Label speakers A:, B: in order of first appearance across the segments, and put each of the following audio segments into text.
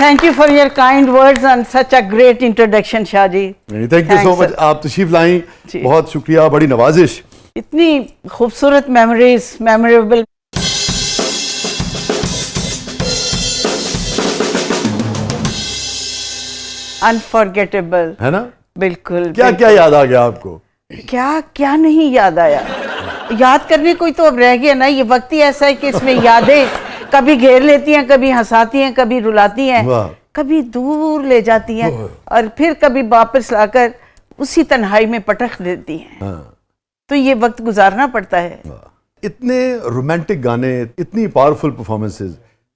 A: Thank you for your kind words and such a great introduction, Shahaji.
B: Thank you so much. आप तशरीफ लाई, बहुत शुक्रिया, बड़ी नवाजिश.
A: इतनी खूबसूरत मेमोरीज, मेमोरेबल. अनफॉरगेटेबल
B: है ना?
A: बिल्कुल.
B: क्या क्या याद आ गया आपको?
A: क्या क्या नहीं याद आया. याद करने कोई तो अब रह गया ना. ये वक्त ही ऐसा है कि इसमें यादें कभी घेर लेती हैं, कभी हंसाती हैं, कभी रुलाती हैं, कभी दूर ले जाती हैं और फिर कभी वापस लाकर उसी तन्हाई में पटक देती हैं. तो ये वक्त गुजारना पड़ता है.
B: इतने रोमांटिक गाने, इतनी पावरफुल परफॉर्मेंसेस,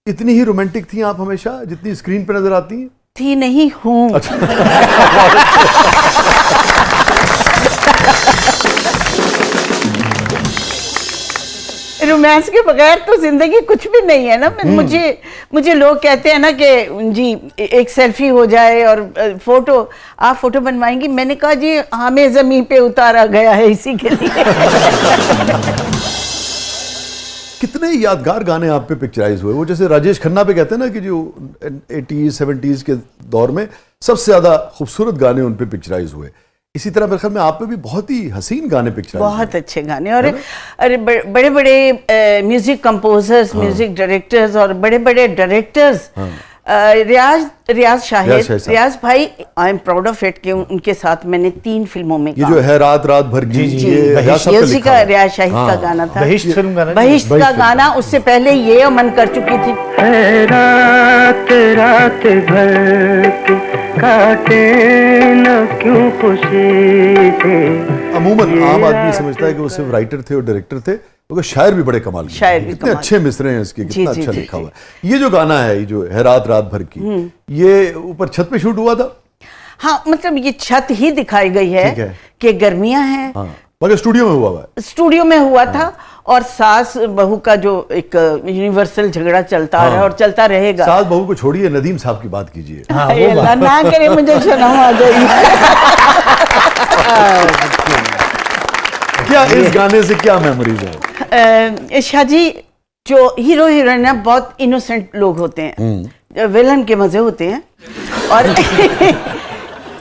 B: इतनी ही रोमांटिक थी आप हमेशा जितनी स्क्रीन पे नजर आती हैं?
A: थी नहीं, हूँ. अच्छा. रोमांस के बगैर तो जिंदगी कुछ भी नहीं है ना. मुझे लोग कहते हैं ना कि जी एक सेल्फी हो जाए और फोटो, आप फोटो बनवाएंगी. मैंने कहा जी हमें जमीन पे उतारा गया है इसी के लिए.
B: कितने यादगार गाने आप पे पिक्चराइज हुए. वो जैसे राजेश खन्ना पे कहते हैं ना कि जो 80s 70s के दौर में सबसे ज्यादा खूबसूरत गाने उन पे पिक्चराइज हुए, इसी तरह मेरे ख्याल में आप पे भी बहुत ही हसीन गाने पिक्चराइज हुए.
A: बहुत अच्छे गाने. और अरे बड़े बड़े म्यूजिक कंपोजर्स, म्यूजिक डायरेक्टर्स और बड़े बड़े डायरेक्टर्स. रियाज शाहिद भाई, I am proud of it कि उनके साथ मैंने 3 फिल्मों में
B: ये जो है रात रात भर की,
A: ये उसी का रियाज शाहिद का गाना था. बहिश्त का गाना. उससे पहले ये अमन कर चुकी थी.
C: रात रात भर काटे न क्यों खुशी थे.
B: अमूमन आम आदमी समझता है कि वो सिर्फ राइटर थे और डायरेक्टर थे, तो शायर भी बड़े कमाल के. कितने अच्छे मिसरे हैं इसके, कितना अच्छा लिखा हुआ है. ये जो गाना है, ये जो है रात रात भर की, ये ऊपर छत पे शूट हुआ था?
A: हाँ, मतलब ये छत ही दिखाई गई है कि गर्मियां हैं.
B: हाँ, मगर स्टूडियो में हुआ है.
A: स्टूडियो में हुआ था. और सास बहू का जो एक यूनिवर्सल झगड़ा चलता रहा और चलता रहेगा.
B: सास बहू को छोड़िए, नदीम साहब की बात कीजिए.
A: ना करे मुझे शर्म आ जाएगी.
B: क्या इस गाने से क्या मेमोरीज है?
A: शाहजी, जो हीरो हीरोइन है बहुत इनोसेंट लोग होते हैं. विलन के मजे होते हैं. और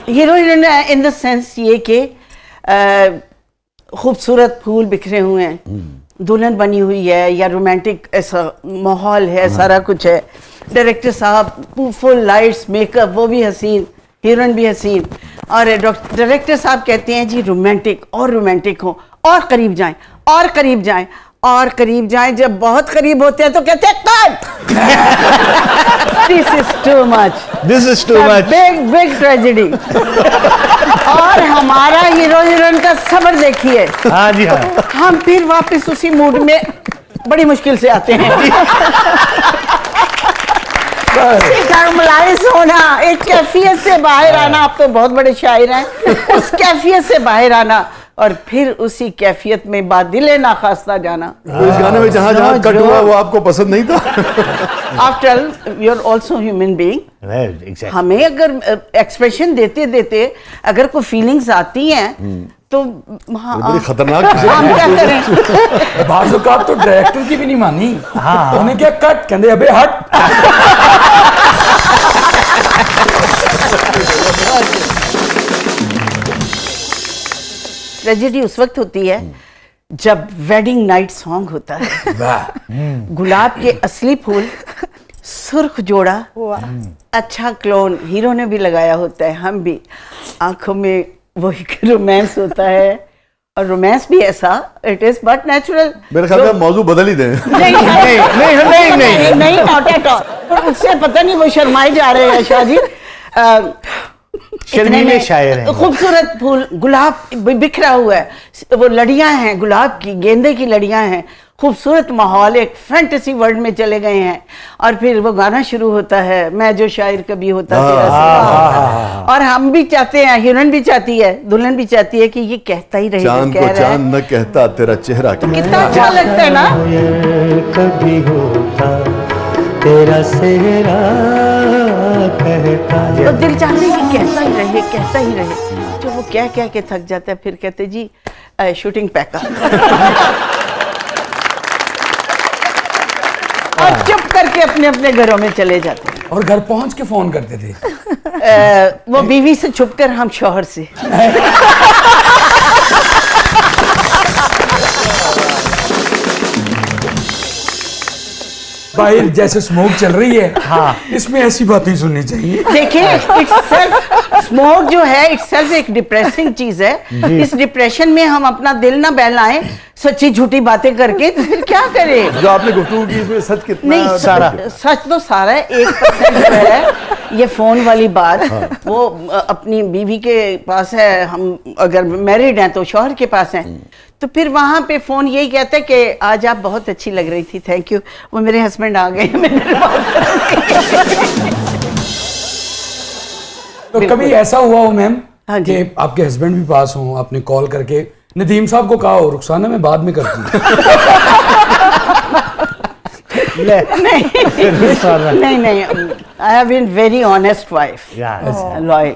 A: hero heroine in the sense ये कि खूबसूरत फूल बिखरे हुए हैं, दुल्हन बनी हुई है या रोमांटिक ऐसा माहौल है, सारा कुछ है. डायरेक्टर साहब फुल लाइट्स, मेकअप, वो भी हसीन, हीरोइन भी हसीन. और डायरेक्टर साहब कहते हैं जी रोमांटिक और रोमांटिक हो और करीब जाएं और करीब जाएं और करीब जाएं. जब बहुत करीब होते हैं तो कहते हैं cut. This is too much.
D: This is too much.
A: Big tragedy. और हमारा हीरो हीरोइन का सब्र देखिए.
D: हाँ जी हाँ.
A: हम फिर वापस उसी मूड में बड़ी मुश्किल से आते हैं. नॉर्मलाइज होना, एक कैफियत से बाहर आना. आप तो बहुत बड़े शायर हैं. उस कैफियत से बाहर आना और फिर उसी कैफियत में बादिले नाखास्ता जाना.
B: तो इस गाने में जहाँ जहाँ कट हुआ वो आपको पसंद नहीं था?
A: After all you are also human being. हमें अगर एक्सप्रेशन देते देते अगर कोई फीलिंग्स आती हैं तो
B: बड़ी खतरनाक.
A: हम क्या करें?
E: बाज़-औक़ात तो डायरेक्टर की भी नहीं मानी. हाँ, उन्हें क्या कट कहते, अबे हट.
A: ट्रेजेडी उस वक्त होती है जब वेडिंग नाइट सॉन्ग होता है. गुलाब के असली फूल, सुर्ख जोड़ा, अच्छा क्लोन हीरो ने भी लगाया होता है, हम भी. आंखों में वो एक रोमांस होता है और रोमांस भी ऐसा, इट इज बट नेचुरल.
B: मेरे ख्याल में मौजू बदल ही दें.
A: नहीं, नॉट एट ऑल. उससे पता नहीं वो शर्माए जा रहे हैं शाहजी.
D: शर्मीले शायर हैं.
A: खूबसूरत फूल, गुलाब बिखरा हुआ है, वो लड़ियां हैं गुलाब की, गेंदे की लड़ियां हैं. खूबसूरत माहौल, एक फैंटेसी वर्ल्ड में चले गए हैं. और फिर वो गाना शुरू होता है, मैं जो शायर कभी होता तेरा से. और हम भी चाहते हैं, हीरोइन भी चाहती है, दुल्हन भी चाहती है कि ये कहता ही रहे.
B: चांद को चांद न कहता तेरा चेहरा.
A: कितना अच्छा लगता है ना.
C: कभी होता तेरा सेहरा कहता.
A: तो दिल चाहते हैं कि कहता ही रहे, कहता ही रहे. जो वो कह के थक जाता है, फिर कहते जी शूटिंग पैका. और चुप करके अपने अपने घरों में चले जाते हैं.
E: और घर पहुंच के फोन करते थे।
A: वो बीवी से छुपकर, हम शौहर से।
E: बाहर जैसे स्मोक चल रही है, हाँ, इसमें ऐसी बातें सुननी चाहिए।
A: देखिए, स्मोक जो है इटसेल्फ एक डिप्रेसिंग चीज है। इस डिप्रेशन में हम अपना दिल ना बहलाएं सच्ची झूठी बातें करके, तो फिर क्या करें।
B: जो आपने गुफ्तगू की इसमें सच कितना?
A: नहीं,
B: सारा
A: सच तो सारा है। 1% जो है ये फोन वाली बात, वो अपनी बीवी के पास है, हम अगर मैरिड हैं तो शौहर के पास हैं, तो फिर वहां पे फोन यही कहता है कि आज आप बहुत अच्छी लग रही थी, थैंक यू। वो मेरे हस्बैंड आ गए,
E: तो कभी ऐसा हुआ हो मैम
A: हाँ जी।
E: कि आपके हस्बैंड भी पास हो, आपने कॉल करके नदीम साहब को कहा हो, रुखसाना मैं बाद में करती हूँ?
A: नहीं, I have been very honest wife, loyal.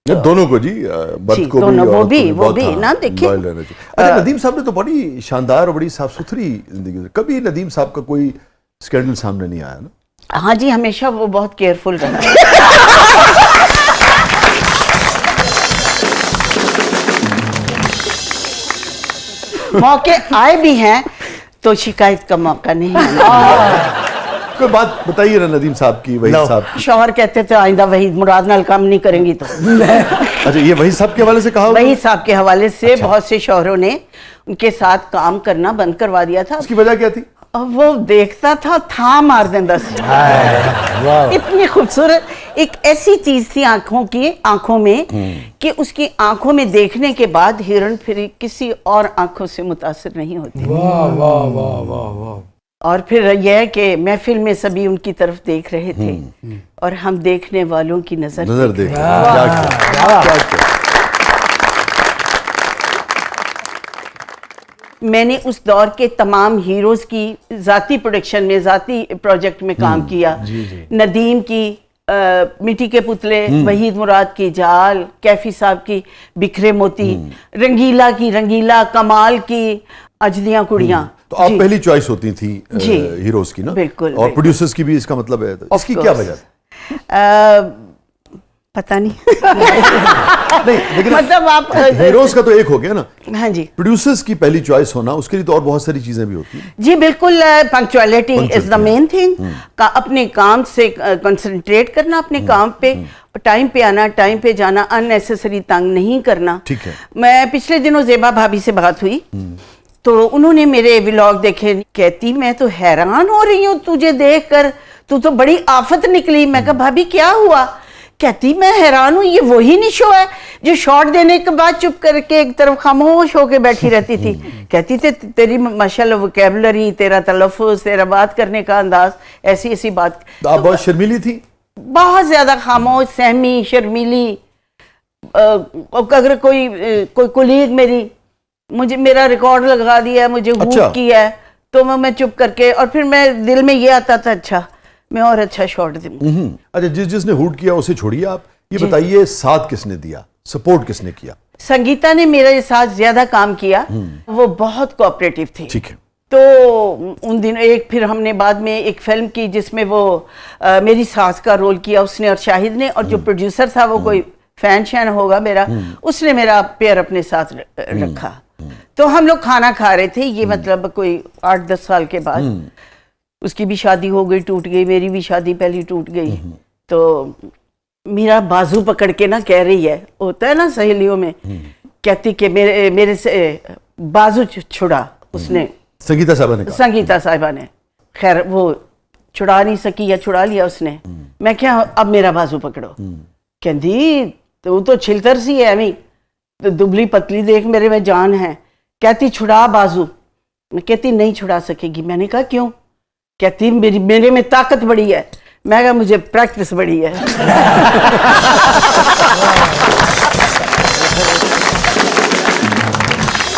B: दोनों को जी, मर्द को
A: दोनों,
B: भी,
A: वो
B: औरत
A: भी,
B: को
A: वो भी
B: बहुत,
A: ना,
B: हाँ,
A: देखिए।
B: loyal रहना चाहिए। अच्छा, नदीम साहब ने तो बड़ी शानदार और बड़ी साफ सुथरी जिंदगी गुजारी। कभी नदीम साहब का कोई स्कैंडल सामने नहीं आया ना?
A: हाँ जी, हमेशा वो बहुत केयरफुल रहा। मौके आए भी हैं तो शिकायत का मौका नहीं है।
B: कोई बात बताइए ना नदीम साहब की, वही साहब की।
A: शौहर कहते थे आइंदा वही मुराद नाल काम नहीं करेंगी तो।
B: अच्छा, ये वही साहब के हवाले से कहा?
A: वही साहब के हवाले से बहुत से शौहरों ने उनके साथ काम करना बंद करवा दिया था।
B: उसकी वजह क्या थी?
A: और वो देखता था मार देंदा सी। इतनी खूबसूरत एक ऐसी चीज थी आंखों में कि उसकी आंखों में देखने के बाद हिरन फिर किसी और आंखों से मुतासिर नहीं होती।
E: वाह वाह वाह वाह वाह।
A: और फिर यह है कि महफिल में सभी उनकी तरफ देख रहे थे और हम देखने वालों की नजर
B: देख क्या
A: मैंने उस दौर के तमाम हीरोज की जाती प्रोडक्शन में, जाती प्रोजेक्ट में काम किया। नदीम की मिट्टी के पुतले, वहीद मुराद की जाल, कैफी साहब की बिखरे मोती, रंगीला की रंगीला, कमाल की अजदियां कुड़ियां।
B: तो आप पहली चॉइस होती थी हीरोज की ना?
A: बिल्कुल,
B: और प्रोड्यूसर्स की भी, इसका मतलब है तो इसकी क्या वजह थी?
A: पता नहीं।
B: नहीं, लेकिन
A: मतलब आप
B: हीरोज का तो एक हो गया ना,
A: हाँ जी,
B: प्रोड्यूसर्स की पहली चॉइस होना, उसके लिए तो और बहुत सारी चीजें भी होती हैं।
A: जी बिल्कुल। Punctuality is the main thing. अपने काम से कंसंट्रेट करना, अपने काम पे टाइम पे आना, टाइम पे जाना, अननेसेसरी तंग नहीं करना।
B: ठीक है।
A: मैं पिछले दिनों ज़ेबा भाभी से बात हुई तो उन्होंने मेरे व्लॉग देखे, कहती मैं तो हैरान हो रही हूँ तुझे देखकर, तू तो बड़ी आफत निकली। मैं कहा भाभी क्या हुआ? कहती मैं हैरान हूँ, ये वही निशो है जो शॉट देने के बाद चुप करके एक तरफ खामोश होके बैठी रहती थी। कहती थी तेरी माशाल्लाह वोकैबुलरी, तेरा तलफ़ुज़, तेरा बात करने का अंदाज, ऐसी ऐसी बात।
B: तो आप बहुत शर्मीली थी?
A: बहुत ज्यादा खामोश, सहमी, शर्मीली। अगर कोई कुलीग मेरा रिकॉर्ड लगा दिया, मुझे हुक किया है, तो मैं चुप करके, और फिर मैं दिल में ये आता था अच्छा मैं और अच्छा शॉट दूं।
B: अच्छा, जिसने हुड किया उसे छोड़िए, आप ये बताइए साथ किसने दिया, सपोर्ट किसने किया?
A: संगीता ने मेरे साथ ज्यादा काम किया, वो बहुत कोऑपरेटिव थी।
B: ठीक है।
A: तो उन दिनों फिर हमने बाद में एक फिल्म की जिसमें वो मेरी सास का रोल किया उसने और शाहिद ने, और जो प्रोड्यूसर था वो कोई फैन शैन होगा मेरा, उसने मेरा पेयर अपने साथ रखा। तो हम लोग खाना खा रहे थे, ये मतलब कोई 8-10 साल के बाद। उसकी भी शादी हो गई, टूट गई, मेरी भी शादी पहली टूट गई। तो मेरा बाजू पकड़ के ना कह रही है, होता है ना सहेलियों में, कहती कि मेरे से बाजू छुड़ा उसने,
B: संगीता साहबा ने कहा।
A: संगीता साहिबा ने। खैर वो छुड़ा नहीं सकी या छुड़ा लिया उसने। मैं क्या, अब मेरा बाजू पकड़ो। कहती तू तो छिलतर सी है, अमी तो दुबली पतली देख मेरे में जान है। कहती छुड़ा बाजू। मैं कहती नहीं छुड़ा सकेगी। मैंने कहा क्यों? कहती मेरे में ताकत बड़ी है। मैं कहा मुझे प्रैक्टिस बड़ी है।